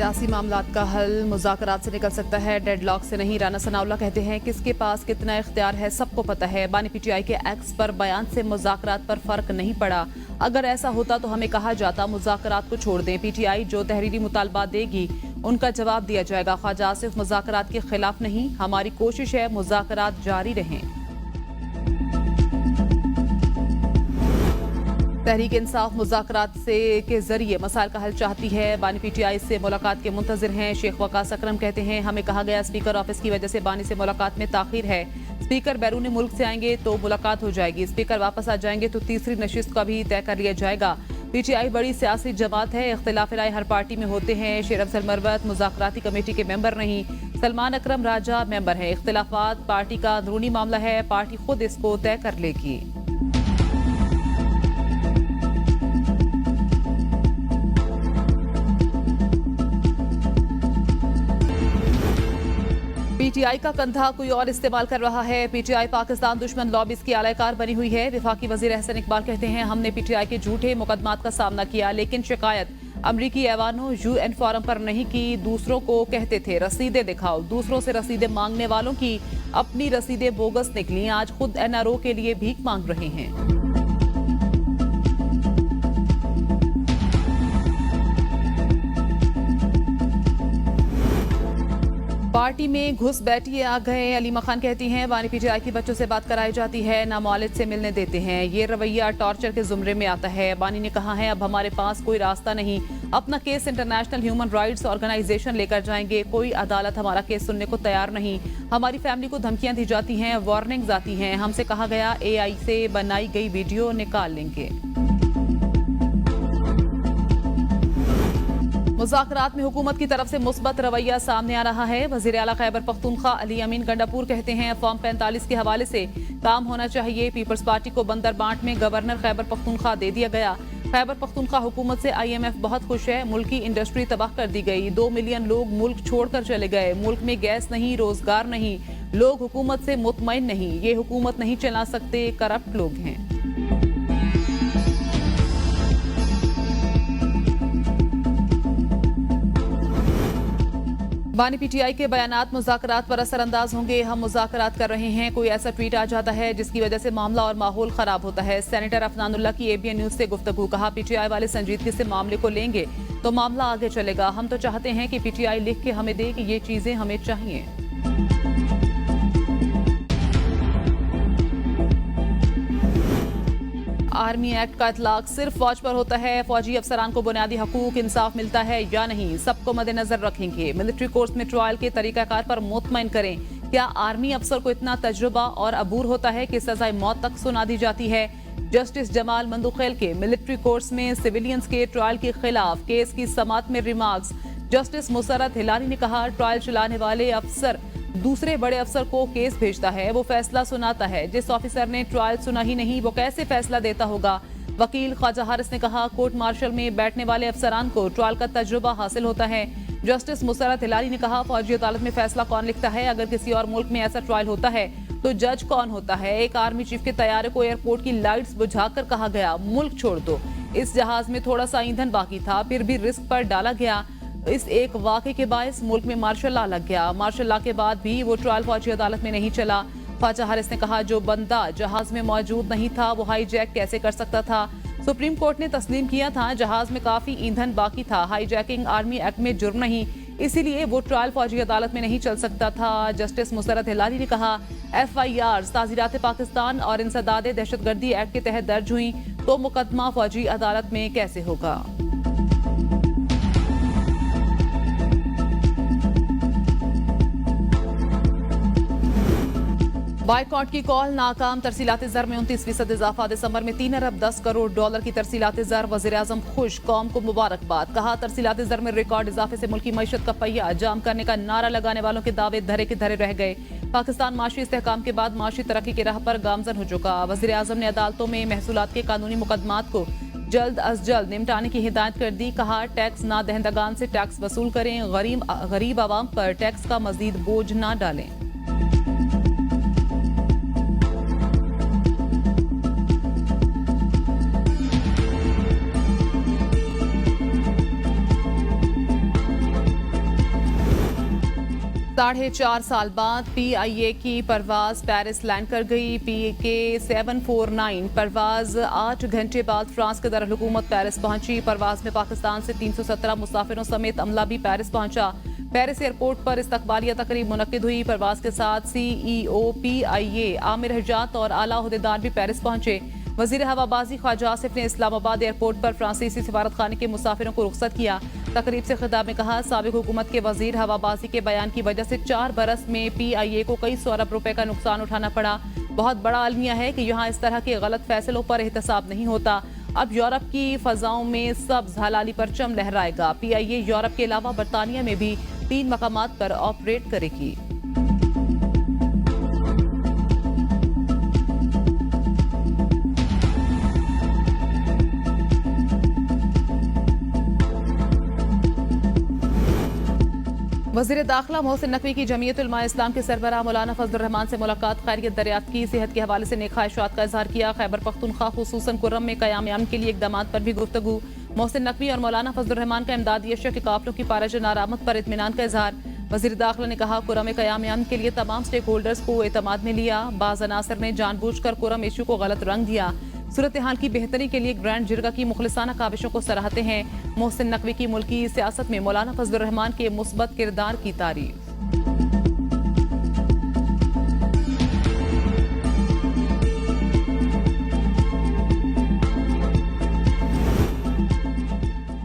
सियासी मामलात का हल मुज़ाकरात से निकल सकता है, डेडलॉक से नहीं। राना सनाउल्लाह कहते हैं किसके पास कितना इख्तियार है सबको पता है। बानी पीटीआई के एक्स पर बयान से मुज़ाकरात पर फर्क नहीं पड़ा। अगर ऐसा होता तो हमें कहा जाता मुज़ाकरात को छोड़ दें। पीटीआई जो तहरीरी मुतालबा देगी उनका जवाब दिया जाएगा। ख्वाजा आसिफ मुज़ाकरात के खिलाफ नहीं, हमारी कोशिश है मुज़ाकरात जारी रहें। तहरीक इंसाफ मुज़ाकरात से के जरिए मसाइल का हल चाहती है। बानी पीटीआई से मुलाकात के मुंतजिर हैं। शेख वकास अकरम कहते हैं हमें कहा गया स्पीकर ऑफिस की वजह से बानी से मुलाकात में ताखीर है। स्पीकर बैरून मुल्क से आएंगे तो मुलाकात हो जाएगी, स्पीकर वापस आ जाएंगे तो तीसरी नशिस्त का भी तय कर लिया जाएगा। पीटीआई बड़ी सियासी जमात है, इख्तिलाफ राय हर पार्टी में होते हैं। शेर अफजल मरवत मुज़ाकराती कमेटी के मेंबर नहीं, सलमान अकरम राजा मेंबर हैं। इख्तिलाफात पार्टी का अंदरूनी मामला है, पार्टी खुद इसको तय कर लेगी। पीटीआई का कंधा कोई और इस्तेमाल कर रहा है। पीटीआई पाकिस्तान दुश्मन लॉबीज की आलाकार बनी हुई है। वफाकी वजीर अहसन इकबाल कहते हैं हमने पीटीआई के झूठे मुकदमात का सामना किया, लेकिन शिकायत अमरीकी ऐवानों यूएन फोरम पर नहीं की। दूसरों को कहते थे रसीदें दिखाओ, दूसरों से रसीदें मांगने वालों की अपनी रसीदें बोगस निकली। आज खुद एनआरओ के लिए भीख मांग रहे हैं। पार्टी में घुस बैठिए आ गए। अलीमा खान कहती हैं बानी पीटीआई की बच्चों से बात कराई जाती है, ना मौलिद से मिलने देते हैं। ये रवैया टॉर्चर के जुमरे में आता है। बानी ने कहा है अब हमारे पास कोई रास्ता नहीं, अपना case international human rights organisation लेकर जाएंगे। कोई अदालत हमारा केस सुनने को तैयार नहीं। हमारी फैमिली को धमकियां दी जाती हैं, वार्निंग्स आती हैं। हमसे कहा गया एआई से बनाई गई वीडियो निकाल लेंगे। मुज़ाकरात में हुकूमत की तरफ से मुस्बत रवैया सामने आ रहा है। वज़ीर आला खैबर पख्तूनख्वा अली अमीन गंडापुर कहते हैं फॉर्म 45 के हवाले से काम होना चाहिए। पीपल्स पार्टी को बंदरबांट में गवर्नर खैबर पख्तूनख्वा दे दिया गया। खैबर पख्तूनख्वा हुकूमत से IMF बहुत खुश है। मुल्क की इंडस्ट्री तबाह कर दी गई, 2 मिलियन लोग मुल्क छोड़कर चले गए। मुल्क में गैस नहीं, रोजगार नहीं, लोग हुकूमत से मुतमईन नहीं। ये हुकूमत नहीं चला सकते, करप्ट लोग हैं। बानी पीटीआई के बयानात मुज़ाकरात पर असरअंदाज होंगे। हम मुज़ाकरात कर रहे हैं, कोई ऐसा ट्वीट आ जाता है जिसकी वजह से मामला और माहौल खराब होता है। सेनेटर अफनानुल्लाह की ABN न्यूज से गुफ्तगू, कहा पीटीआई वाले संजीदगी से मामले को लेंगे तो मामला आगे चलेगा। हम तो चाहते हैं कि पीटीआई लिख के हमें दे कि ये चीजें हमें चाहिए। आर्मी एक्ट का इतलाक सिर्फ फौज पर होता है। फौजी अफसरान को बुनियादी हकूक इंसाफ मिलता है या नहीं, सबको मद्देनजर रखेंगे। मिलिट्री कोर्स में ट्रायल के तरीकाकार पर मुतमईन करें। क्या आर्मी अफसर को इतना तजुर्बा और अबूर होता है कि सजाए मौत तक सुना दी जाती है? जस्टिस जमाल मंदुखेल के मिलिट्री कोर्स में सिविलियंस के ट्रायल के खिलाफ केस की समाअत में रिमार्क्स। जस्टिस मुसर्रत हिलानी ने कहा ट्रायल चलाने वाले अफसर दूसरे बड़े अफसर को केस भेजता है, वो फैसला सुनाता है। जिस ऑफिसर ने ट्रायल सुना ही नहीं वो कैसे फैसला देता होगा? वकील ख्वाजा हारिस ने कहा कोर्ट मार्शल में बैठने वाले अफसरान को ट्रायल का तजुर्बा हासिल होता है। जस्टिस मुसर्रत हिलाली ने कहा फौजी अदालत में फैसला कौन लिखता है? अगर किसी और मुल्क में ऐसा ट्रायल होता है तो जज कौन होता है? एक आर्मी चीफ के तैयारे को एयरपोर्ट की लाइट्स बुझाकर कहा गया मुल्क छोड़ दो। इस जहाज में थोड़ा सा ईंधन बाकी था, फिर भी रिस्क पर डाला गया। इस एक वाक़े के बायस मुल्क में मार्शल लॉ लग गया। मार्शल लॉ के बाद भी वो ट्रायल फौजी अदालत में नहीं चला। ख्वाजा हारिस ने कहा जो बंदा जहाज में मौजूद नहीं था वो हाईजैक कैसे कर सकता था? सुप्रीम कोर्ट ने तस्लीम किया था जहाज में काफी ईंधन बाकी था। हाईजैकिंग आर्मी एक्ट में जुर्म नहीं, इसीलिए वो ट्रायल फौजी अदालत में नहीं चल सकता था। जस्टिस मुसर्रत हिलाली ने कहा FIR ताज़ीरात पाकिस्तान और इंसदाद दहशतगर्दी एक्ट के तहत दर्ज हुई तो मुकदमा फौजी अदालत में कैसे होगा? बाइकॉट की कॉल नाकाम। तरसीलात ज़र में 29% इजाफा। दिसंबर में 3 अरब 10 करोड़ डॉलर की तरसीलात ज़र। वज़ीर आज़म खुश, कौम को मुबारकबाद। कहा तरसीलात ज़र में रिकॉर्ड इजाफे से मुल्की मईशत का पहिया जाम करने का नारा लगाने वालों के दावे धरे के धरे रह गए। पाकिस्तान माशी इस्तेहकाम के बाद माशी तरक्की की राह पर गामजन हो चुका। वज़ीर आज़म ने अदालतों में महसूलात के कानूनी मुकदमात को जल्द अज जल्द निपटाने की हिदायत कर दी। कहा टैक्स ना दहंदगान से टैक्स वसूल करें, गरीब आवाम पर टैक्स का मजीद बोझ ना डालें। 4.5 साल बाद PIA की परवाज पेरिस लैंड कर गई। PK 749 परवाज 8 घंटे बाद फ्रांस के दारुल-हुकूमत पेरिस पहुंची। परवाज में पाकिस्तान से 317 मुसाफिरों समेत अमला भी पेरिस पहुंचा। पेरिस एयरपोर्ट पर इस्तकबालिया तकरीब मुनक्किद हुई। परवाज के साथ CEO PIA आमिर हजात और आला ओहदेदार भी पेरिस पहुंचे। वजीर हवाबाजी ख्वाजा आसिफ ने इस्लामाबाद एयरपोर्ट पर फ्रांसीसी सिफारत खाने के मुसाफिरों को रुख्सत किया। तकरीब से खिताब में कहा, साबिक हुकूमत के वजीर हवाबाजी के बयान की वजह से 4 बरस में PIA को कई सौ अरब रुपए का नुकसान उठाना पड़ा। बहुत बड़ा अलमिया है कि यहाँ इस तरह के गलत फैसलों पर एहतसाब नहीं होता। अब यूरोप की फजाओं में सब्ज हलाली परचम लहराएगा। PIA यूरोप के अलावा बरतानिया में भी 3 मकामात पर ऑपरेट करेगी। वज़ीर दाखिला मोहसिन नकवी की जमीयत उलमा इस्लाम के सरबराह मौलाना फजलुर रहमान से मुलाकात, खैरियत दरियाफ्त की, सेहत के हवाले से नेक ख्वाहिशात का इजहार किया। खैबर पख्तूनख्वा खुसूसन कुर्रम में क़याम अमन के लिए इक़दामात पर भी गुफ्तगू। मोहसिन नकवी और मौलाना फजलुर रहमान का इमदादी अशिया के काफिलों की पारज नारामद पर इत्मीनान का इजहार। वज़ीर दाखिला ने कहा, कुर्रम में क़याम अमन के लिए तमाम स्टेक होल्डर्स को एतमाद में लिया। बाज़ अनासर ने जानबूझकर कुर्रम इशू को गलत रंग दिया। सूरत हाल की बेहतरी के लिए ग्रैंड जिरगा की मुखलिसाना काविशों को सराहते हैं। मोहसिन नकवी की मुल्की सियासत में मौलाना फजलुर रहमान के मुस्बत किरदार की तारीफ।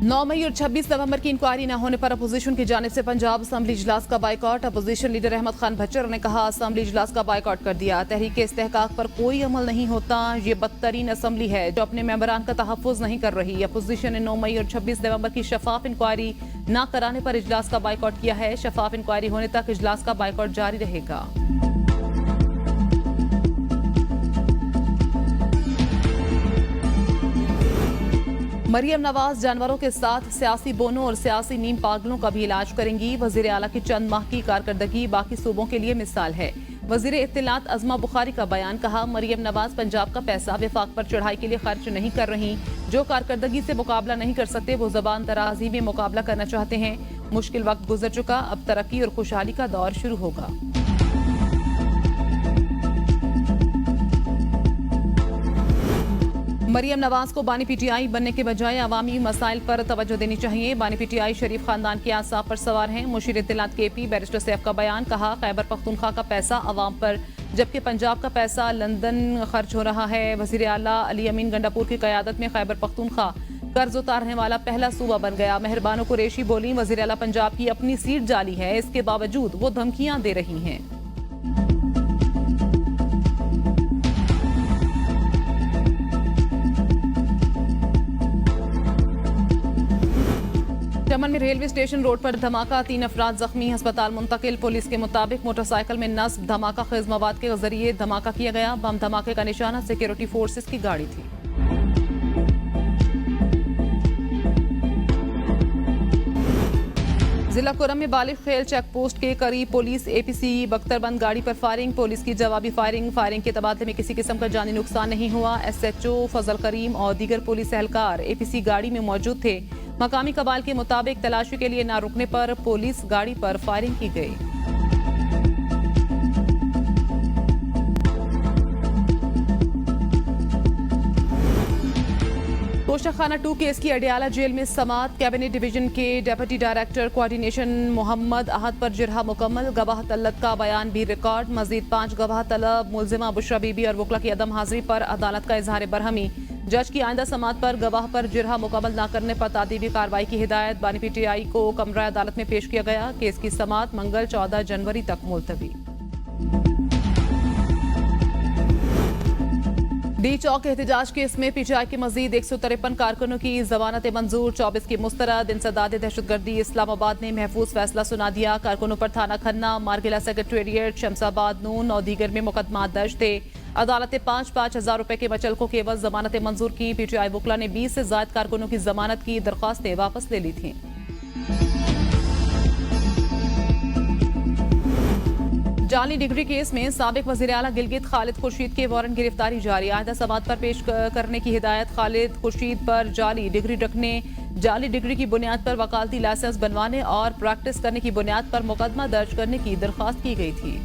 नौ मई और 26 नवंबर की इंक्वायरी न होने पर अपोजिशन की जानिब से पंजाब असम्बली इजलास का boycott. Opposition leader Ahmad Khan Bhachar ने कहा, असम्बली इजलास का बाइकआउट कर दिया। तहरीक इस्तेहकाक पर कोई अमल नहीं होता। ये बदतरीन असम्बली है जो अपने मेंबरान का तहफ़्फ़ुज़ नहीं कर रही। अपोजिशन ने 9 मई और 26 नवंबर की शफाफ इंक्वायरी न कराने पर इजलास का बाइकआउट किया है। शफाफ इंक्वायरी होने तक इजलास का बाइकआउट जारी रहेगा। मरियम नवाज जानवरों के साथ सियासी बोनों और सियासी नीम पागलों का भी इलाज करेंगी। वजीर आला की चंद माह की कारकर्दगी बाकी सूबों के लिए मिसाल है। वजीर इत्तलात अज़मा बुखारी का बयान, कहा, मरियम नवाज पंजाब का पैसा विफाक पर चढ़ाई के लिए खर्च नहीं कर रही। जो कारकर्दगी से मुकाबला नहीं कर सकते वो ज़बान दराजी में मुकाबला करना चाहते हैं। मुश्किल वक्त गुजर चुका, अब तरक्की और खुशहाली का दौर शुरू होगा। मरियम नवाज को बानी PTI बनने के बजाय अवामी मसाइल पर तवज्जो देनी चाहिए। बानी PTI शरीफ खानदान के आसाब पर सवार हैं। मुशीर इत्तलात KP बैरिस्टर सैफ का बयान, कहा, खैबर पख्तूनख्वा का पैसा अवाम पर जबकि पंजाब का पैसा लंदन खर्च हो रहा है। वजीर आला अली अमीन गंडापुर की क़यादत में खैबर पख्तूनख्वा कर्ज उतारने वाला पहला सूबा बन गया। मेहरबानो कुरैशी बोली, वजीर आला पंजाब की अपनी सीट जाली है, इसके बावजूद वो धमकियां दे रही हैं। चमन में रेलवे स्टेशन रोड पर धमाका, 3 अफराद जख्मी, अस्पताल मुंतकिल। पुलिस के मुताबिक मोटरसाइकिल में नस्ब धमाका खेज मवाद के जरिए धमाका किया गया। बम धमाके का निशाना सिक्योरिटी फोर्सेस की गाड़ी थी। जिला कुरम में बालिग खेल चेक पोस्ट के करीब पुलिस APC बख्तरबंद गाड़ी पर फायरिंग। पुलिस की जवाबी फायरिंग के तबादले में किसी किस्म का जानी नुकसान नहीं हुआ। SHO फजल करीम और दीगर पुलिस एहलकार APC गाड़ी में मौजूद थे। मकामी कबाल के मुताबिक तलाशी के लिए न रुकने पर पुलिस गाड़ी पर फायरिंग की गई। तोशाखाना 2 केस की अडियाला जेल में समात। कैबिनेट डिवीजन के डेप्यूटी डायरेक्टर कोऑर्डिनेशन मोहम्मद अहद पर जिरहा मुकम्मल। गवाह तलब का बयान भी रिकॉर्ड। मजीद 5 गवाह तलब मुलजिमा बुशरा बीबी और वकला की अदम हाजिरी पर अदालत का इजहार बरहमी। जज की आइंदा समात पर गवाह पर जिरहा मुकम्मल न करने पर तादीबी कार्रवाई की हिदायत। बानी PTI को कमरा अदालत में पेश किया गया। केस की समात मंगल 14 जनवरी तक मुलतवी। डी चौक एहतजाज केस में PTI के मजीद 153 कारकुनों की जमानत मंजूर। 24 की मुस्तरद। इंसदाद दहशतगर्दी इस्लामाबाद ने महफूज फैसला सुना दिया। कारकुनों पर थाना खन्ना, मारगिला सेक्रेटेरिएट, शमसाबाद, नून और दीगर में मुकदमा दर्ज थे। अदालत ने 5-5 हजार रुपए के बचल को केवल जमानत मंजूर की। PTI वकला ने 20 से ज्यादा कारकुनों की जमानत की दरख्वास्तें वापस ले ली थी। जाली डिग्री केस में साबिक वजीर आला गिलगित खालिद खुर्शीद के वारंट गिरफ्तारी जारी। आइंदा समाअत पर पेश करने की हिदायत। खालिद खुर्शीद पर जाली डिग्री रखने, जाली डिग्री की बुनियाद पर वकालती लाइसेंस बनवाने और प्रैक्टिस करने की बुनियाद पर मुकदमा दर्ज करने की दरख्वास्त की गई थी।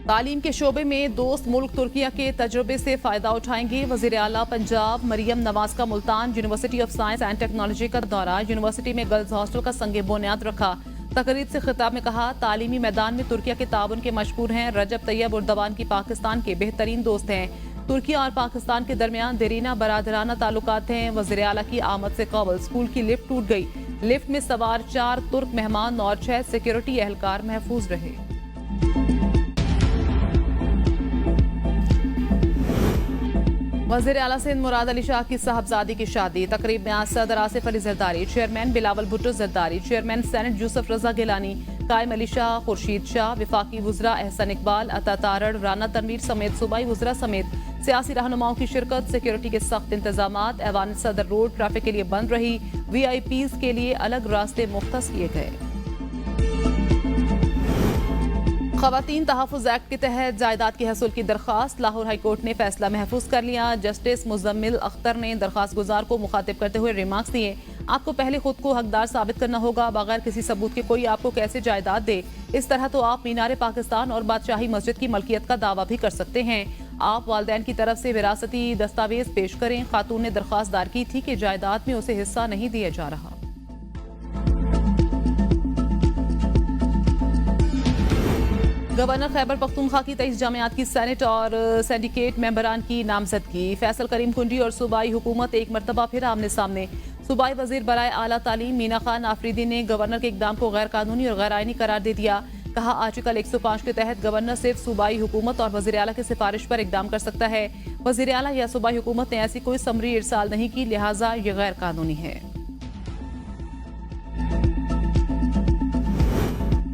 तालीम के शोबे में दोस्त मुल्क तुर्किया के तजुर्बे से फायदा उठाएंगे। वजीर आला पंजाब मरियम नवाज का Multan university of science and technology का दौरा। यूनिवर्सिटी में गर्ल्स हॉस्टल का संगे बुनियाद रखा। तकरीर से खिताब में कहा, तालीमी मैदान में तुर्किया के ताउन के मशहूर हैं। रजब तैयब उर्दवान की पाकिस्तान के बेहतरीन दोस्त हैं। तुर्किया और पाकिस्तान के दरमियान देरीना बरादराना ताल्लुकात हैं। वजीर आला की आमद से कबल स्कूल की लिफ्ट टूट गई। लिफ्ट में सवार 4 तुर्क मेहमान और 6 सिक्योरिटी एहलकार महफूज रहे। वज़ीर आला सिंध मुराद अली शाह की साहबजादी की शादी। तकरीब में सदर Asif Ali Zardari, chairman Bilawal Bhutto Zardari, chairman senate Yusuf Raza Gilani, Qaim Ali Shah, Khurshid Shah, विफाकी वुज़रा Ehsan Iqbal, अता तारड़, राना तनवीर समेत सूबाई वुज़रा समेत सियासी रहनुमाओं की शिरकत। सिक्योरिटी के सख्त इंतजामात। ऐवान सदर रोड ट्रैफिक के लिए बंद रही। VIPs के लिए अलग रास्ते मुख्तस किए गए। खवातीन तहफ़्फ़ुज़ एक्ट के तहत जायदाद के हसूल की दरख्वास्त। लाहौर हाईकोर्ट ने फैसला महफूज कर लिया। जस्टिस मुजम्मिल अख्तर ने दरख्वास्त गुजार को मुखातिब करते हुए रिमार्क्स दिए, आपको पहले खुद को हकदार साबित करना होगा। बगैर किसी सबूत के कोई आपको कैसे जायदाद दे? इस तरह तो आप मीनार पाकिस्तान और बादशाही मस्जिद की मलकियत का दावा भी कर सकते हैं। आप वालिदैन की तरफ से विरासती दस्तावेज पेश करें। खातून ने दरख्वास्त दायर की थी कि जायदाद में उसे हिस्सा नहीं दिया जा रहा। गवर्नर खैबर पख्तूनख्वा की 23 जामियात की सेनेट और सिंडिकेट मेंबरान की नामजदगी। फैसल करीम कुंडी और सूबाई हुकूमत एक मरतबा फिर आमने सामने। सूबाई वजीर बराए आला तालीम मीना खान आफरीदी ने गवर्नर के इकदाम को गैर कानूनी और गैर आईनी करार दे दिया। कहा, आर्टिकल 105 के तहत गवर्नर सिर्फ सूबाई हुकूमत और वजीर आला की सिफारिश पर इकदाम कर सकता है। वजीर आला या सूबाई हुकूमत ने ऐसी कोई समरी इरसाल नहीं की, लिहाजा ये गैर कानूनी है।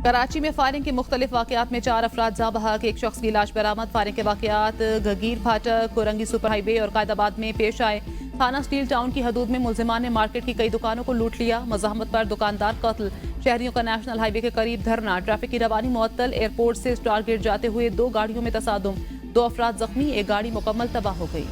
कराची में फायरिंग के मुख्तलिफ वाकयात में 4 अफराद जा बहक, एक शख्स की लाश बरामद। फायरिंग के वाकयात गगीर फाटक, कोरंगी सुपर हाईवे और कायदाबाद में पेश आए। थाना स्टील टाउन की हदूद में मुलजिमान ने मार्केट की कई दुकानों को लूट लिया। मज़ाहमत पर दुकानदार कत्ल। शहरियों का नेशनल हाईवे के करीब धरना। ट्रैफिक की रवानी मुअत्तल। एयरपोर्ट से स्टार गेट जाते हुए 2 गाड़ियों में तसादुम। 2 अफराद जख्मी, एक गाड़ी मुकम्मल तबाह हो गई।